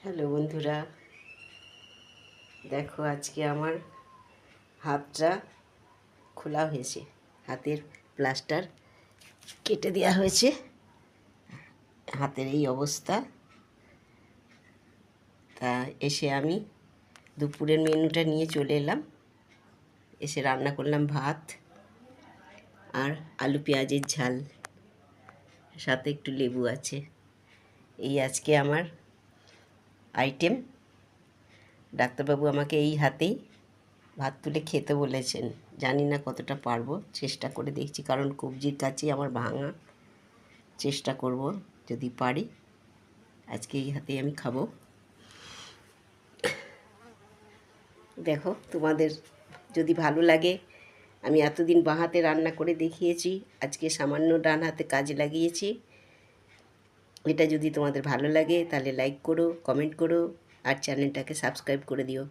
Hello বন্ধুরা, দেখো আজকে আমার হাতটা খোলা হয়েছে, হাতের প্লাস্টার কেটে দেওয়া হয়েছে। হাতের এই অবস্থা। তা এসে আমি দুপুরের মেনুটা নিয়ে চলে এলাম। এসে রান্না করলাম ভাত আর আলু পেঁয়াজের ঝাল, সাথে একটু লেবু আছে। এই আজকে আমার আইটেম। ডাক্তারবাবু আমাকে এই হাতেই ভাত তুলে খেতে বলেছেন। জানি না কতটা পারবো, চেষ্টা করে দেখছি, কারণ কবজির কাছেই আমার ভাঙা। চেষ্টা করব, যদি পারি আজকে এই হাতেই আমি খাবো। দেখো, তোমাদের যদি ভালো লাগে, আমি এতদিন বাঁ হাতে রান্না করে দেখিয়েছি, আজকে সামান্য ডান হাতে কাজে লাগিয়েছি। এটা যদি তোমাদের ভালো লাগে তাহলে লাইক করো, কমেন্ট করো আর চ্যানেলটাকে সাবস্ক্রাইব করে দিও।